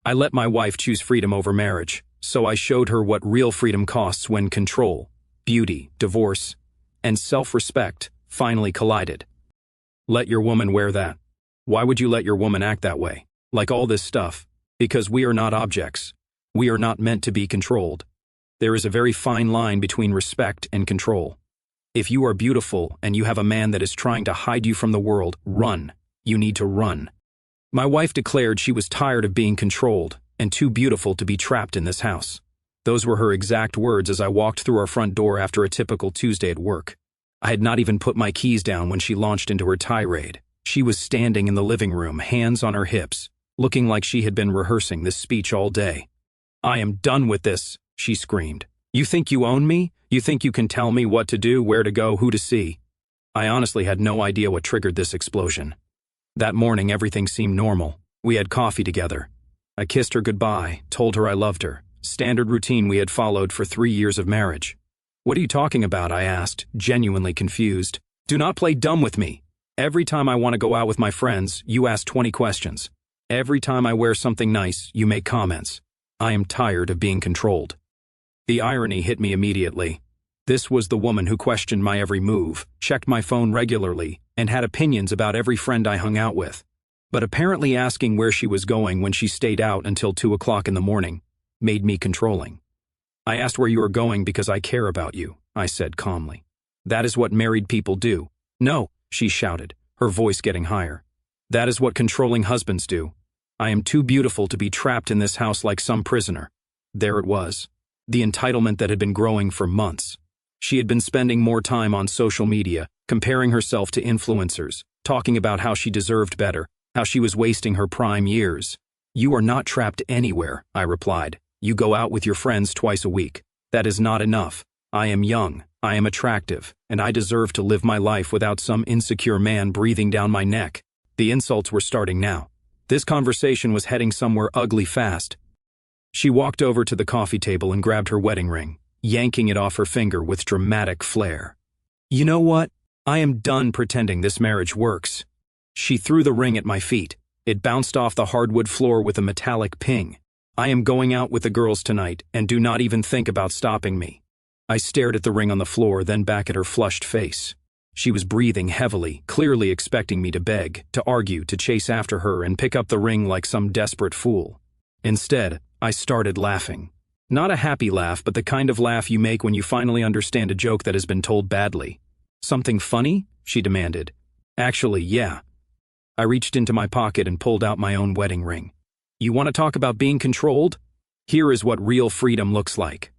I let my wife choose freedom over marriage, so I showed her what real freedom costs when control, beauty, divorce, and self-respect finally collided. Let your woman wear that. Why would you let your woman act that way? Like all this stuff. Because we are not objects. We are not meant to be controlled. There is a very fine line between respect and control. If you are beautiful and you have a man that is trying to hide you from the world, run. You need to run. My wife declared she was tired of being controlled and too beautiful to be trapped in this house. Those were her exact words as I walked through our front door after a typical Tuesday at work. I had not even put my keys down when she launched into her tirade. She was standing in the living room, hands on her hips, looking like she had been rehearsing this speech all day. "I am done with this," she screamed. "You think you own me? You think you can tell me what to do, where to go, who to see?" I honestly had no idea what triggered this explosion. That morning, everything seemed normal. We had coffee together. I kissed her goodbye, told her I loved her. Standard routine we had followed for 3 years of marriage. "What are you talking about?" I asked, genuinely confused. "Do not play dumb with me. Every time I want to go out with my friends, you ask 20 questions. Every time I wear something nice, you make comments. I am tired of being controlled." The irony hit me immediately. This was the woman who questioned my every move, checked my phone regularly, and had opinions about every friend I hung out with. But apparently asking where she was going when she stayed out until 2 o'clock in the morning made me controlling. "I asked where you were going because I care about you," I said calmly. "That is what married people do." "No," she shouted, her voice getting higher. "That is what controlling husbands do. I am too beautiful to be trapped in this house like some prisoner." There it was. The entitlement that had been growing for months. She had been spending more time on social media, comparing herself to influencers, talking about how she deserved better, how she was wasting her prime years. "You are not trapped anywhere," I replied. "You go out with your friends twice a week. That is not enough. I am young, I am attractive, and I deserve to live my life without some insecure man breathing down my neck." The insults were starting now. This conversation was heading somewhere ugly fast. She walked over to the coffee table and grabbed her wedding ring, yanking it off her finger with dramatic flair. "You know what? I am done pretending this marriage works." She threw the ring at my feet. It bounced off the hardwood floor with a metallic ping. "I am going out with the girls tonight, and do not even think about stopping me." I stared at the ring on the floor, then back at her flushed face. She was breathing heavily, clearly expecting me to beg, to argue, to chase after her and pick up the ring like some desperate fool. Instead, I started laughing. Not a happy laugh, but the kind of laugh you make when you finally understand a joke that has been told badly. "Something funny?" she demanded. "Actually, yeah." I reached into my pocket and pulled out my own wedding ring. "You want to talk about being controlled? Here is what real freedom looks like."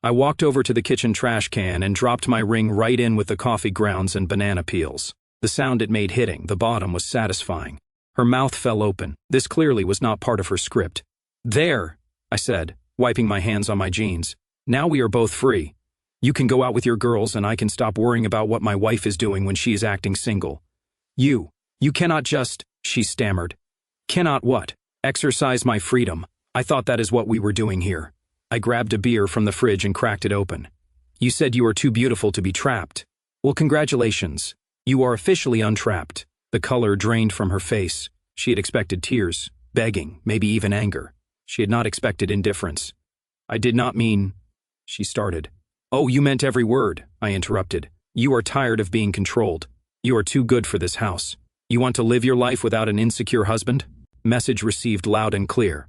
I walked over to the kitchen trash can and dropped my ring right in with the coffee grounds and banana peels. The sound it made hitting the bottom was satisfying. Her mouth fell open. This clearly was not part of her script. "There," I said, wiping my hands on my jeans. "Now we are both free. You can go out with your girls and I can stop worrying about what my wife is doing when she is acting single." You cannot just," she stammered. "Cannot what?" "Exercise my freedom. I thought that is what we were doing here." I grabbed a beer from the fridge and cracked it open. "You said you are too beautiful to be trapped. Well, congratulations. You are officially untrapped." The color drained from her face. She had expected tears, begging, maybe even anger. She had not expected indifference. "I did not mean," she started. "Oh, you meant every word," I interrupted. "You are tired of being controlled. You are too good for this house. You want to live your life without an insecure husband?" Message received loud and clear.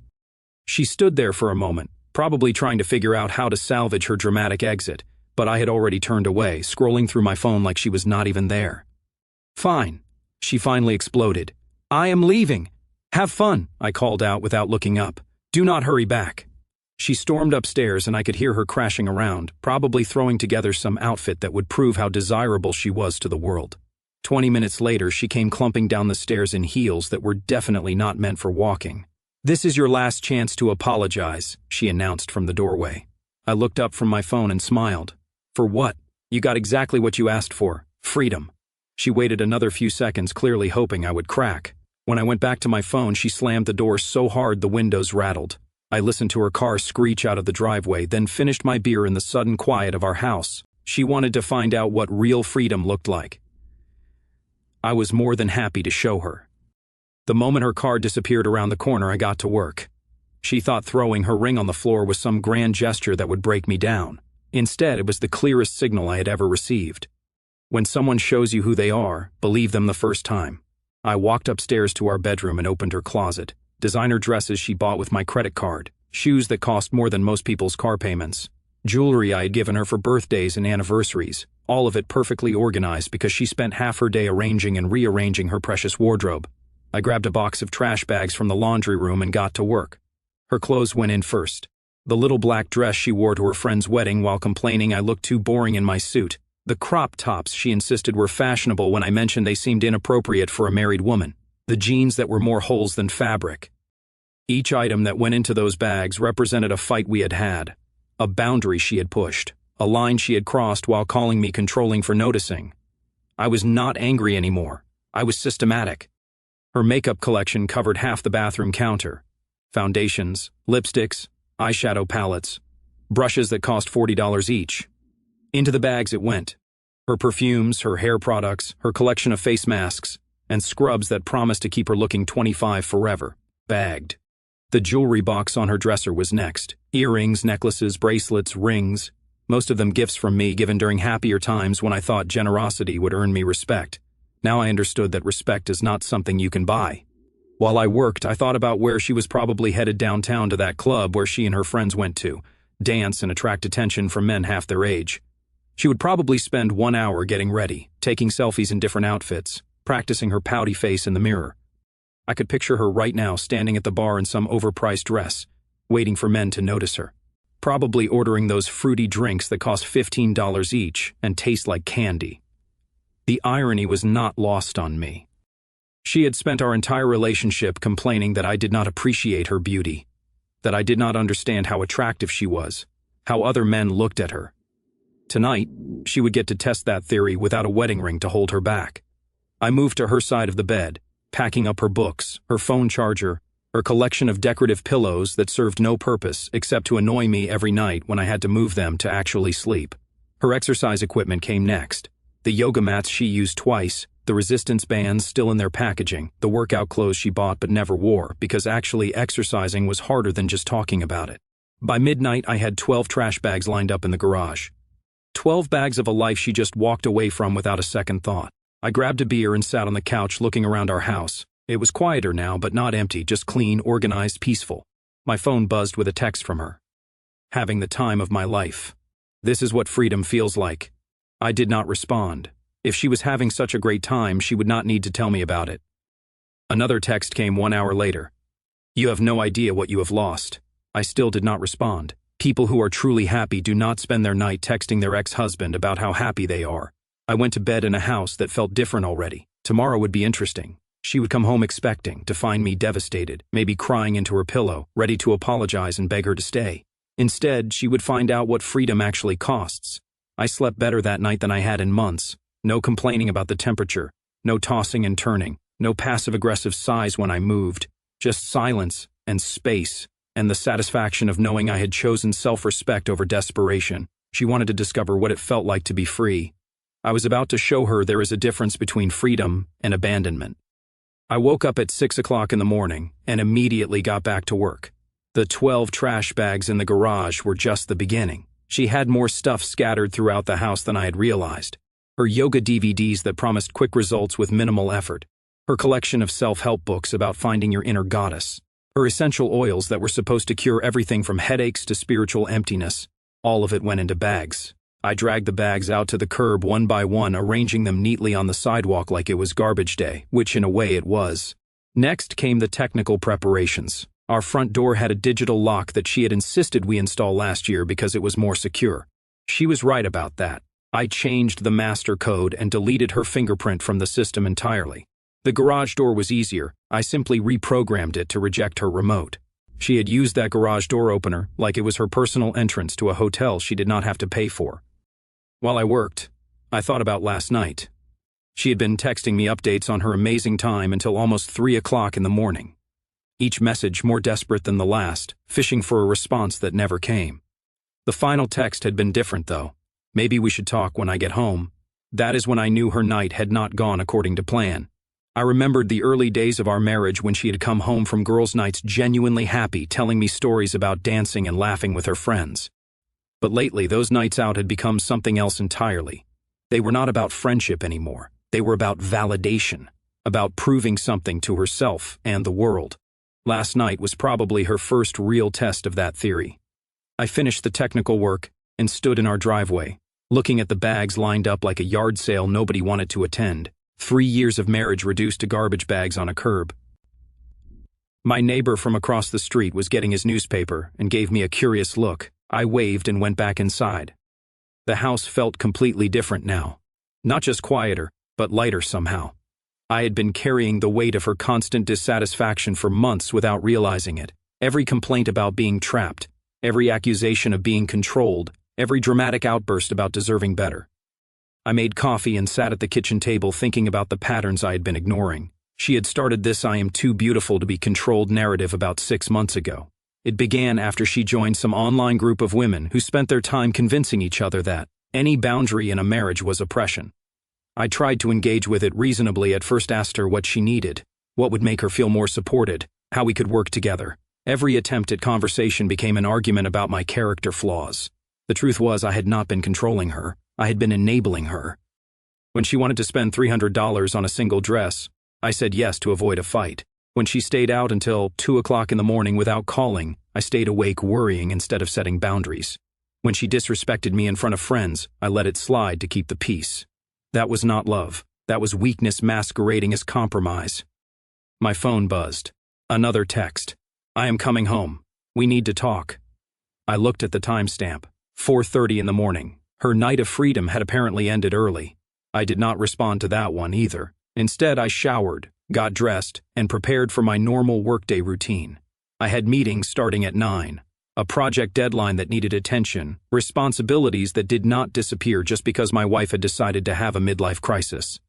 She stood there for a moment, probably trying to figure out how to salvage her dramatic exit, but I had already turned away, scrolling through my phone like she was not even there. "Fine," she finally exploded. "I am leaving. Have fun," I called out without looking up. "Do not hurry back." She stormed upstairs and I could hear her crashing around, probably throwing together some outfit that would prove how desirable she was to the world. 20 minutes later, she came clumping down the stairs in heels that were definitely not meant for walking. "This is your last chance to apologize," she announced from the doorway. I looked up from my phone and smiled. "For what? You got exactly what you asked for, freedom." She waited another few seconds, clearly hoping I would crack. When I went back to my phone, she slammed the door so hard the windows rattled. I listened to her car screech out of the driveway, then finished my beer in the sudden quiet of our house. She wanted to find out what real freedom looked like. I was more than happy to show her. The moment her car disappeared around the corner, I got to work. She thought throwing her ring on the floor was some grand gesture that would break me down. Instead, it was the clearest signal I had ever received. When someone shows you who they are, believe them the first time. I walked upstairs to our bedroom and opened her closet. Designer dresses she bought with my credit card, shoes that cost more than most people's car payments, jewelry I had given her for birthdays and anniversaries, all of it perfectly organized because she spent half her day arranging and rearranging her precious wardrobe. I grabbed a box of trash bags from the laundry room and got to work. Her clothes went in first. The little black dress she wore to her friend's wedding while complaining I looked too boring in my suit. The crop tops she insisted were fashionable when I mentioned they seemed inappropriate for a married woman. The jeans that were more holes than fabric. Each item that went into those bags represented a fight we had had, a boundary she had pushed, a line she had crossed while calling me controlling for noticing. I was not angry anymore. I was systematic. Her makeup collection covered half the bathroom counter. Foundations, lipsticks, eyeshadow palettes, brushes that cost $40 each. Into the bags it went. Her perfumes, her hair products, her collection of face masks, and scrubs that promised to keep her looking 25 forever. Bagged. The jewelry box on her dresser was next. Earrings, necklaces, bracelets, rings. Most of them gifts from me given during happier times when I thought generosity would earn me respect. Now I understood that respect is not something you can buy. While I worked, I thought about where she was probably headed downtown to that club where she and her friends went to, dance and attract attention from men half their age. She would probably spend 1 hour getting ready, taking selfies in different outfits, practicing her pouty face in the mirror. I could picture her right now standing at the bar in some overpriced dress, waiting for men to notice her. Probably ordering those fruity drinks that cost $15 each and taste like candy. The irony was not lost on me. She had spent our entire relationship complaining that I did not appreciate her beauty, that I did not understand how attractive she was, how other men looked at her. Tonight, she would get to test that theory without a wedding ring to hold her back. I moved to her side of the bed, packing up her books, her phone charger, her collection of decorative pillows that served no purpose except to annoy me every night when I had to move them to actually sleep. Her exercise equipment came next. The yoga mats she used twice, the resistance bands still in their packaging, the workout clothes she bought but never wore because actually exercising was harder than just talking about it. By midnight, I had 12 trash bags lined up in the garage. 12 bags of a life she just walked away from without a second thought. I grabbed a beer and sat on the couch looking around our house. It was quieter now, but not empty, just clean, organized, peaceful. My phone buzzed with a text from her. Having the time of my life. This is what freedom feels like. I did not respond. If she was having such a great time, she would not need to tell me about it. Another text came 1 hour later. You have no idea what you have lost. I still did not respond. People who are truly happy do not spend their night texting their ex-husband about how happy they are. I went to bed in a house that felt different already. Tomorrow would be interesting. She would come home expecting to find me devastated, maybe crying into her pillow, ready to apologize and beg her to stay. Instead, she would find out what freedom actually costs. I slept better that night than I had in months. No complaining about the temperature, no tossing and turning, no passive-aggressive sighs when I moved, just silence and space, and the satisfaction of knowing I had chosen self-respect over desperation. She wanted to discover what it felt like to be free. I was about to show her there is a difference between freedom and abandonment. I woke up at 6 o'clock in the morning and immediately got back to work. The 12 trash bags in the garage were just the beginning. She had more stuff scattered throughout the house than I had realized. Her yoga DVDs that promised quick results with minimal effort. Her collection of self-help books about finding your inner goddess. Her essential oils that were supposed to cure everything from headaches to spiritual emptiness. All of it went into bags. I dragged the bags out to the curb one by one, arranging them neatly on the sidewalk like it was garbage day, which in a way it was. Next came the technical preparations. Our front door had a digital lock that she had insisted we install last year because it was more secure. She was right about that. I changed the master code and deleted her fingerprint from the system entirely. The garage door was easier. I simply reprogrammed it to reject her remote. She had used that garage door opener like it was her personal entrance to a hotel she did not have to pay for. While I worked, I thought about last night. She had been texting me updates on her amazing time until almost 3 o'clock in the morning. Each message more desperate than the last, fishing for a response that never came. The final text had been different, though. Maybe we should talk when I get home. That is when I knew her night had not gone according to plan. I remembered the early days of our marriage when she had come home from girls' nights genuinely happy, telling me stories about dancing and laughing with her friends. But lately, those nights out had become something else entirely. They were not about friendship anymore. They were about validation, about proving something to herself and the world. Last night was probably her first real test of that theory. I finished the technical work and stood in our driveway, looking at the bags lined up like a yard sale nobody wanted to attend. 3 years of marriage reduced to garbage bags on a curb. My neighbor from across the street was getting his newspaper and gave me a curious look. I waved and went back inside. The house felt completely different now. Not just quieter, but lighter somehow. I had been carrying the weight of her constant dissatisfaction for months without realizing it. Every complaint about being trapped, every accusation of being controlled, every dramatic outburst about deserving better. I made coffee and sat at the kitchen table thinking about the patterns I had been ignoring. She had started this "I am too beautiful to be controlled" narrative about 6 months ago. It began after she joined some online group of women who spent their time convincing each other that any boundary in a marriage was oppression. I tried to engage with it reasonably, at first asked her what she needed, what would make her feel more supported, how we could work together. Every attempt at conversation became an argument about my character flaws. The truth was, I had not been controlling her. I had been enabling her. When she wanted to spend $300 on a single dress, I said yes to avoid a fight. When she stayed out until 2 o'clock in the morning without calling, I stayed awake worrying instead of setting boundaries. When she disrespected me in front of friends, I let it slide to keep the peace. That was not love. That was weakness masquerading as compromise. My phone buzzed. Another text. "I am coming home. We need to talk." I looked at the timestamp. 4:30 in the morning. Her night of freedom had apparently ended early. I did not respond to that one either. Instead, I showered, got dressed, and prepared for my normal workday routine. I had meetings starting at 9, a project deadline that needed attention, responsibilities that did not disappear just because my wife had decided to have a midlife crisis.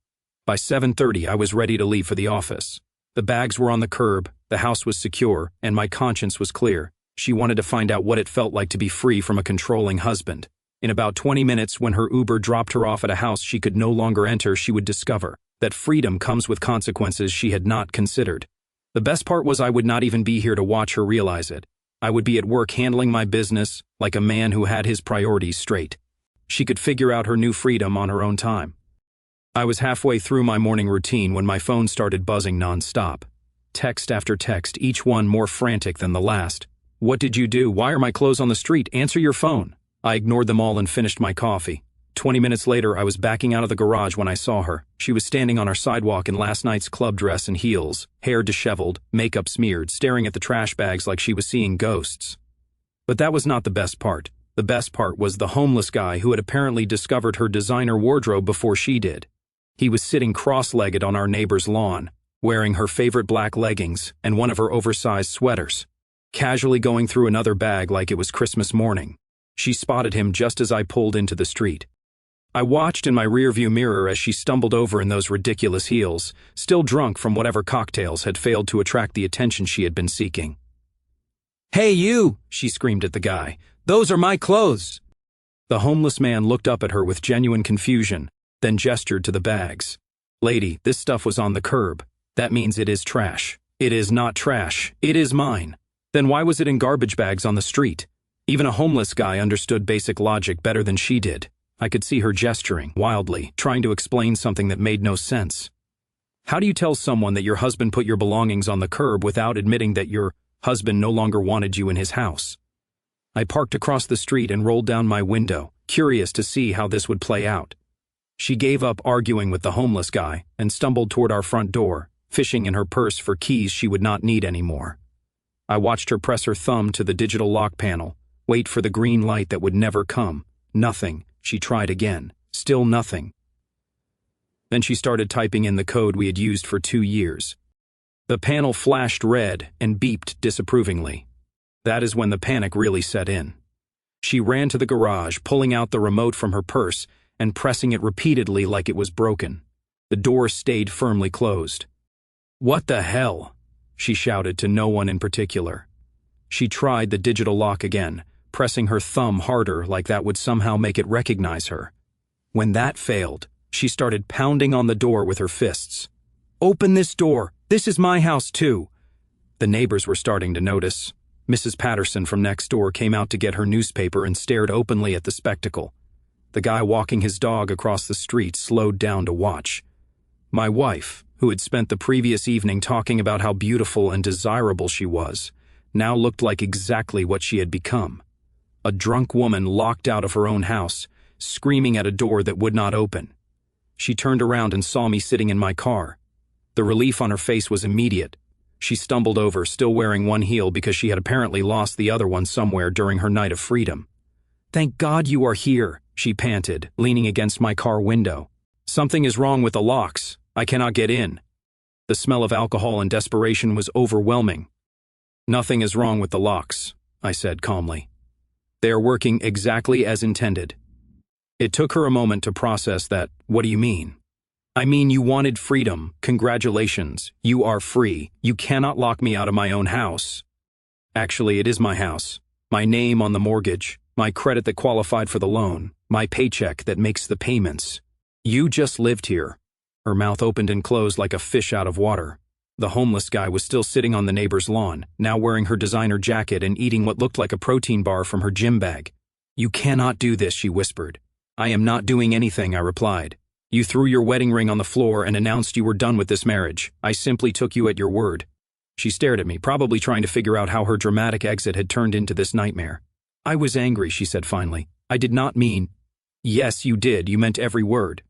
By 7:30, I was ready to leave for the office. The bags were on the curb, the house was secure, and my conscience was clear. She wanted to find out what it felt like to be free from a controlling husband. In about 20 minutes, when her Uber dropped her off at a house she could no longer enter, she would discover that freedom comes with consequences she had not considered. The best part was I would not even be here to watch her realize it. I would be at work handling my business like a man who had his priorities straight. She could figure out her new freedom on her own time. I was halfway through my morning routine when my phone started buzzing nonstop. Text after text, each one more frantic than the last. "What did you do? Why are my clothes on the street? Answer your phone." I ignored them all and finished my coffee. 20 minutes later, I was backing out of the garage when I saw her. She was standing on our sidewalk in last night's club dress and heels, hair disheveled, makeup smeared, staring at the trash bags like she was seeing ghosts. But that was not the best part. The best part was the homeless guy who had apparently discovered her designer wardrobe before she did. He was sitting cross-legged on our neighbor's lawn, wearing her favorite black leggings and one of her oversized sweaters, casually going through another bag like it was Christmas morning. She spotted him just as I pulled into the street. I watched in my rearview mirror as she stumbled over in those ridiculous heels, still drunk from whatever cocktails had failed to attract the attention she had been seeking. "Hey you!" she screamed at the guy. "Those are my clothes!" The homeless man looked up at her with genuine confusion, then gestured to the bags. "Lady, this stuff was on the curb. That means it is trash." "It is not trash. It is mine." "Then why was it in garbage bags on the street?" Even a homeless guy understood basic logic better than she did. I could see her gesturing wildly, trying to explain something that made no sense. How do you tell someone that your husband put your belongings on the curb without admitting that your husband no longer wanted you in his house? I parked across the street and rolled down my window, curious to see how this would play out. She gave up arguing with the homeless guy and stumbled toward our front door, fishing in her purse for keys she would not need anymore. I watched her press her thumb to the digital lock panel, wait for the green light that would never come. Nothing. She tried again. Still nothing. Then she started typing in the code we had used for 2 years. The panel flashed red and beeped disapprovingly. That is when the panic really set in. She ran to the garage, pulling out the remote from her purse and pressing it repeatedly like it was broken. The door stayed firmly closed. "What the hell?" she shouted to no one in particular. She tried the digital lock again, pressing her thumb harder like that would somehow make it recognize her. When that failed, she started pounding on the door with her fists. Open this door. This is my house too. The neighbors were starting to notice. Mrs. Patterson from next door came out to get her newspaper and stared openly at the spectacle. The guy walking his dog across the street slowed down to watch. My wife, who had spent the previous evening talking about how beautiful and desirable she was, now looked like exactly what she had become. A drunk woman locked out of her own house, screaming at a door that would not open. She turned around and saw me sitting in my car. The relief on her face was immediate. She stumbled over, still wearing one heel because she had apparently lost the other one somewhere during her night of freedom. "Thank God you are here," she panted, leaning against my car window. "Something is wrong with the locks. I cannot get in." The smell of alcohol and desperation was overwhelming. "Nothing is wrong with the locks," I said calmly. "They are working exactly as intended." It took her a moment to process that. "What do you mean?" "I mean, you wanted freedom. Congratulations. You are free. You cannot lock me out of my own house." "Actually, it is my house. My name on the mortgage, my credit that qualified for the loan, my paycheck that makes the payments. You just lived here." Her mouth opened and closed like a fish out of water. The homeless guy was still sitting on the neighbor's lawn, now wearing her designer jacket and eating what looked like a protein bar from her gym bag. "You cannot do this," she whispered. "I am not doing anything," I replied. "You threw your wedding ring on the floor and announced you were done with this marriage. I simply took you at your word." She stared at me, probably trying to figure out how her dramatic exit had turned into this nightmare. "I was angry," she said finally. "I did not mean—" "Yes, you did. You meant every word.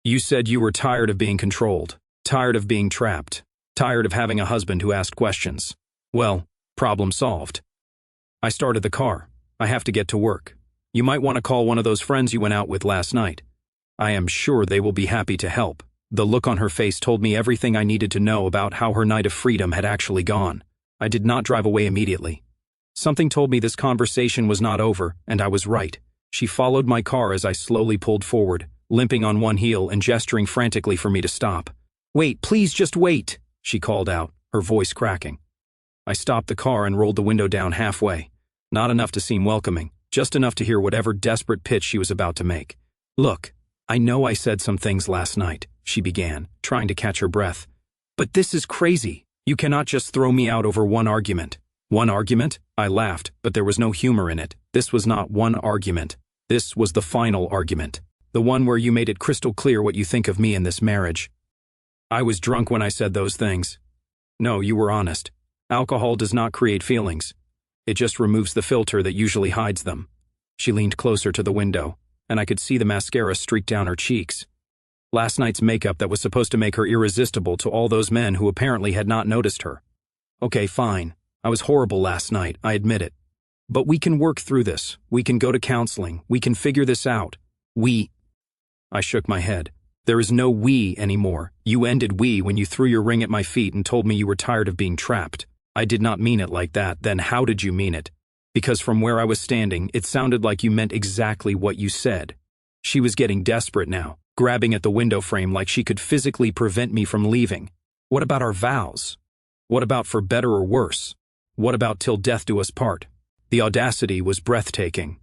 You said you were tired of being controlled, tired of being trapped, tired of having a husband who asked questions. Well, problem solved. I started the car. I have to get to work. You might want to call one of those friends you went out with last night. I am sure they will be happy to help." The look on her face told me everything I needed to know about how her night of freedom had actually gone. I did not drive away immediately. Something told me this conversation was not over, and I was right. She followed my car as I slowly pulled forward, limping on one heel and gesturing frantically for me to stop. "Wait, please just wait," she called out, her voice cracking. I stopped the car and rolled the window down halfway. Not enough to seem welcoming, just enough to hear whatever desperate pitch she was about to make. "Look, I know I said some things last night," she began, trying to catch her breath. "But this is crazy. You cannot just throw me out over one argument." "One argument?" I laughed, but there was no humor in it. This was not one argument. This was the final argument. The one where you made it crystal clear what you think of me in this marriage. "I was drunk when I said those things." "No, you were honest. Alcohol does not create feelings. It just removes the filter that usually hides them." She leaned closer to the window, and I could see the mascara streak down her cheeks. Last night's makeup that was supposed to make her irresistible to all those men who apparently had not noticed her. "Okay, fine. I was horrible last night, I admit it. But we can work through this. We can go to counseling. We can figure this out. I shook my head. "There is no we anymore. You ended we when you threw your ring at my feet and told me you were tired of being trapped. I did not mean it like that. Then how did you mean it?" Because from where I was standing, it sounded like you meant exactly what you said. She was getting desperate now, grabbing at the window frame like she could physically prevent me from leaving. "What about our vows? What about for better or worse? What about till death do us part?" The audacity was breathtaking.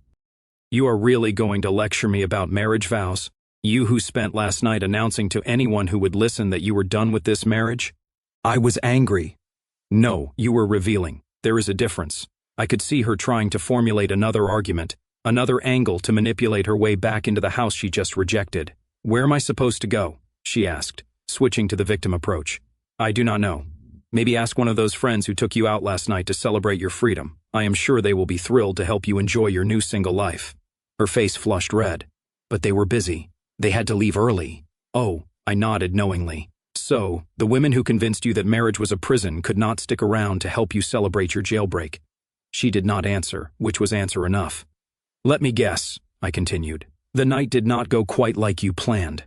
"You are really going to lecture me about marriage vows? You who spent last night announcing to anyone who would listen that you were done with this marriage?" I was angry. "No, you were revealing. There is a difference." I could see her trying to formulate another argument, another angle to manipulate her way back into the house she just rejected. "Where am I supposed to go?" she asked, switching to the victim approach. "I do not know. Maybe ask one of those friends who took you out last night to celebrate your freedom. I am sure they will be thrilled to help you enjoy your new single life." Her face flushed red. "But they were busy. They had to leave early." "Oh," I nodded knowingly. "So, the women who convinced you that marriage was a prison could not stick around to help you celebrate your jailbreak." She did not answer, which was answer enough. "Let me guess," I continued. "The night did not go quite like you planned.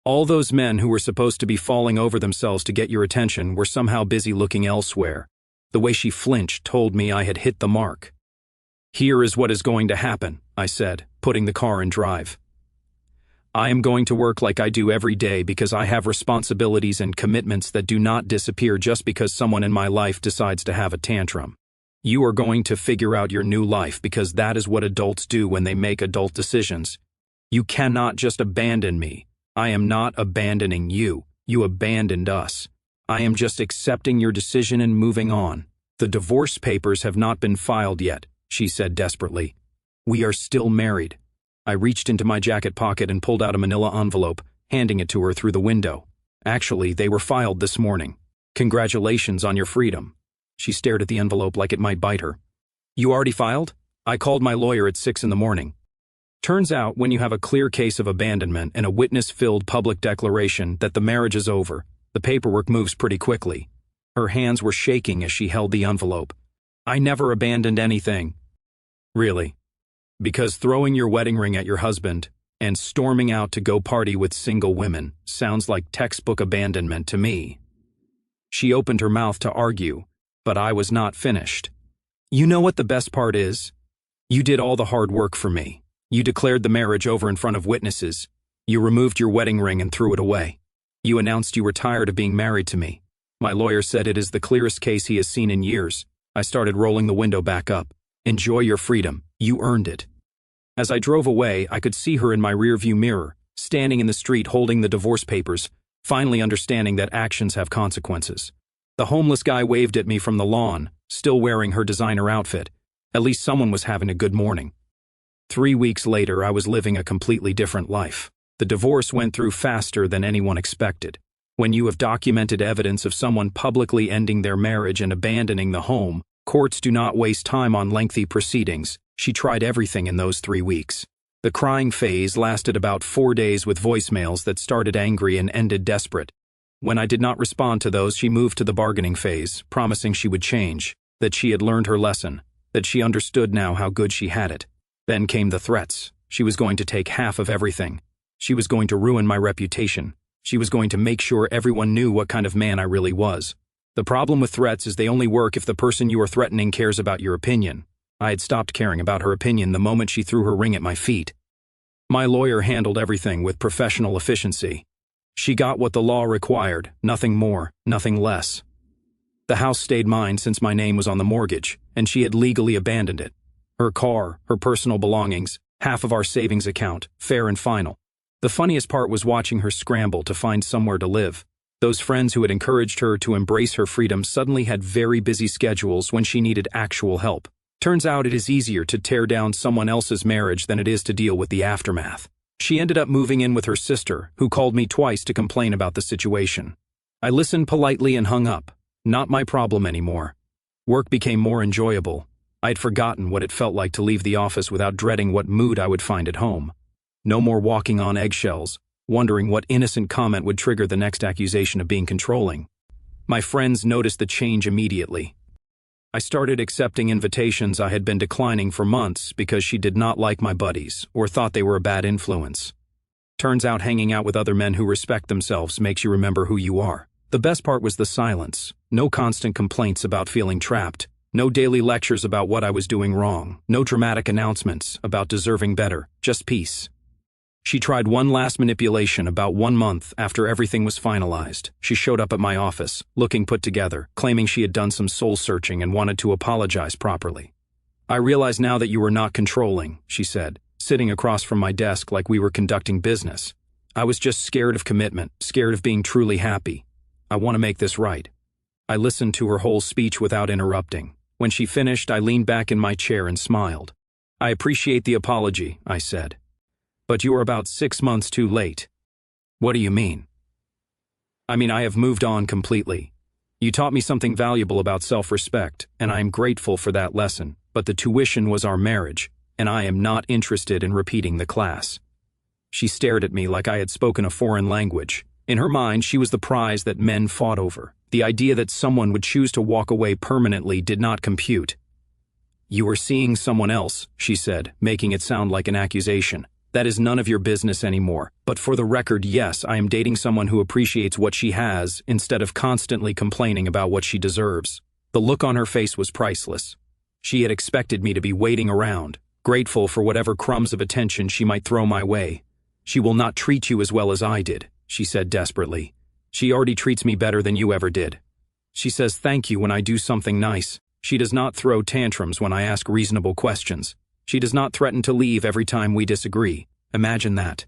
All those men who were supposed to be falling over themselves to get your attention were somehow busy looking elsewhere." The way she flinched told me I had hit the mark. "Here is what is going to happen," I said, putting the car in drive. "I am going to work like I do every day because I have responsibilities and commitments that do not disappear just because someone in my life decides to have a tantrum. You are going to figure out your new life because that is what adults do when they make adult decisions. You cannot just abandon me. I am not abandoning you. You abandoned us. I am just accepting your decision and moving on. The divorce papers have not been filed yet, she said desperately. We are still married. I reached into my jacket pocket and pulled out a manila envelope, handing it to her through the window. Actually, they were filed this morning. Congratulations on your freedom. She stared at the envelope like it might bite her. You already filed? I called my lawyer at 6 in the morning. Turns out, when you have a clear case of abandonment and a witness-filled public declaration that the marriage is over, the paperwork moves pretty quickly. Her hands were shaking as she held the envelope. I never abandoned anything. Really? Because throwing your wedding ring at your husband and storming out to go party with single women sounds like textbook abandonment to me. She opened her mouth to argue, but I was not finished. You know what the best part is? You did all the hard work for me. You declared the marriage over in front of witnesses. You removed your wedding ring and threw it away. You announced you were tired of being married to me. My lawyer said it is the clearest case he has seen in years. I started rolling the window back up. Enjoy your freedom. You earned it. As I drove away, I could see her in my rearview mirror, standing in the street holding the divorce papers, finally understanding that actions have consequences. The homeless guy waved at me from the lawn, still wearing her designer outfit. At least someone was having a good morning. 3 weeks later, I was living a completely different life. The divorce went through faster than anyone expected. When you have documented evidence of someone publicly ending their marriage and abandoning the home, courts do not waste time on lengthy proceedings. She tried everything in those 3 weeks. The crying phase lasted about 4 days with voicemails that started angry and ended desperate. When I did not respond to those, she moved to the bargaining phase, promising she would change, that she had learned her lesson, that she understood now how good she had it. Then came the threats. She was going to take half of everything. She was going to ruin my reputation. She was going to make sure everyone knew what kind of man I really was. The problem with threats is they only work if the person you are threatening cares about your opinion. I had stopped caring about her opinion the moment she threw her ring at my feet. My lawyer handled everything with professional efficiency. She got what the law required, nothing more, nothing less. The house stayed mine since my name was on the mortgage, and she had legally abandoned it. Her car, her personal belongings, half of our savings account, fair and final. The funniest part was watching her scramble to find somewhere to live. Those friends who had encouraged her to embrace her freedom suddenly had very busy schedules when she needed actual help. Turns out it is easier to tear down someone else's marriage than it is to deal with the aftermath. She ended up moving in with her sister, who called me twice to complain about the situation. I listened politely and hung up. Not my problem anymore. Work became more enjoyable. I had forgotten what it felt like to leave the office without dreading what mood I would find at home. No more walking on eggshells, wondering what innocent comment would trigger the next accusation of being controlling. My friends noticed the change immediately. I started accepting invitations I had been declining for months because she did not like my buddies or thought they were a bad influence. Turns out hanging out with other men who respect themselves makes you remember who you are. The best part was the silence. No constant complaints about feeling trapped. No daily lectures about what I was doing wrong. No dramatic announcements about deserving better. Just peace. She tried one last manipulation about 1 month after everything was finalized. She showed up at my office, looking put together, claiming she had done some soul-searching and wanted to apologize properly. I realize now that you were not controlling, she said, sitting across from my desk like we were conducting business. I was just scared of commitment, scared of being truly happy. I want to make this right. I listened to her whole speech without interrupting. When she finished, I leaned back in my chair and smiled. I appreciate the apology, I said. But you are about 6 months too late. What do you mean? I mean, I have moved on completely. You taught me something valuable about self-respect, and I am grateful for that lesson, but the tuition was our marriage, and I am not interested in repeating the class. She stared at me like I had spoken a foreign language. In her mind, she was the prize that men fought over. The idea that someone would choose to walk away permanently did not compute. You are seeing someone else, she said, making it sound like an accusation. That is none of your business anymore. But for the record, yes, I am dating someone who appreciates what she has instead of constantly complaining about what she deserves. The look on her face was priceless. She had expected me to be waiting around, grateful for whatever crumbs of attention she might throw my way. She will not treat you as well as I did, she said desperately. She already treats me better than you ever did. She says thank you when I do something nice. She does not throw tantrums when I ask reasonable questions. She does not threaten to leave every time we disagree. Imagine that.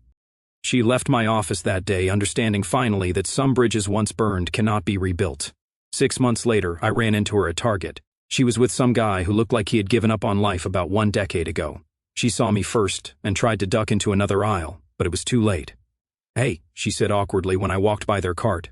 She left my office that day understanding finally that some bridges once burned cannot be rebuilt. 6 months later, I ran into her at Target. She was with some guy who looked like he had given up on life about 1 decade ago. She saw me first and tried to duck into another aisle, but it was too late. "Hey," she said awkwardly when I walked by their cart.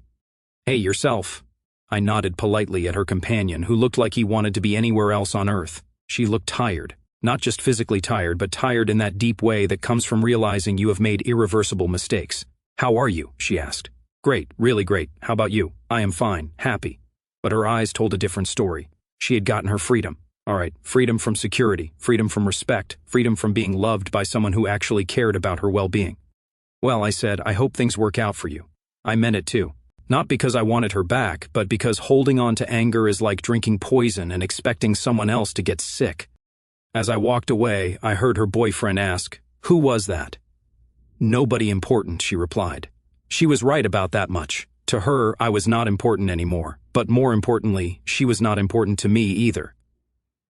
"Hey, yourself." I nodded politely at her companion, who looked like he wanted to be anywhere else on earth. She looked tired. Not just physically tired, but tired in that deep way that comes from realizing you have made irreversible mistakes. "How are you?" she asked. "Great, really great. How about you?" "I am fine, happy." But her eyes told a different story. She had gotten her freedom. All right, freedom from security, freedom from respect, freedom from being loved by someone who actually cared about her well-being. "Well," I said, "I hope things work out for you." I meant it too. Not because I wanted her back, but because holding on to anger is like drinking poison and expecting someone else to get sick. As I walked away, I heard her boyfriend ask, "Who was that?" "Nobody important," she replied. She was right about that much. To her, I was not important anymore. But more importantly, she was not important to me either.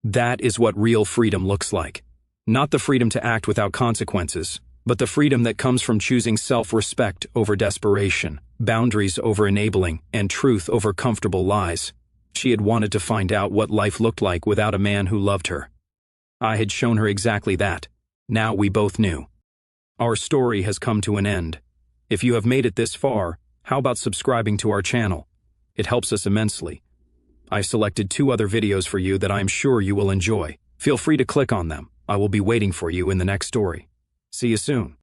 That is what real freedom looks like. Not the freedom to act without consequences, but the freedom that comes from choosing self-respect over desperation, boundaries over enabling, and truth over comfortable lies. She had wanted to find out what life looked like without a man who loved her. I had shown her exactly that. Now we both knew. Our story has come to an end. If you have made it this far, how about subscribing to our channel? It helps us immensely. I selected 2 other videos for you that I am sure you will enjoy. Feel free to click on them. I will be waiting for you in the next story. See you soon.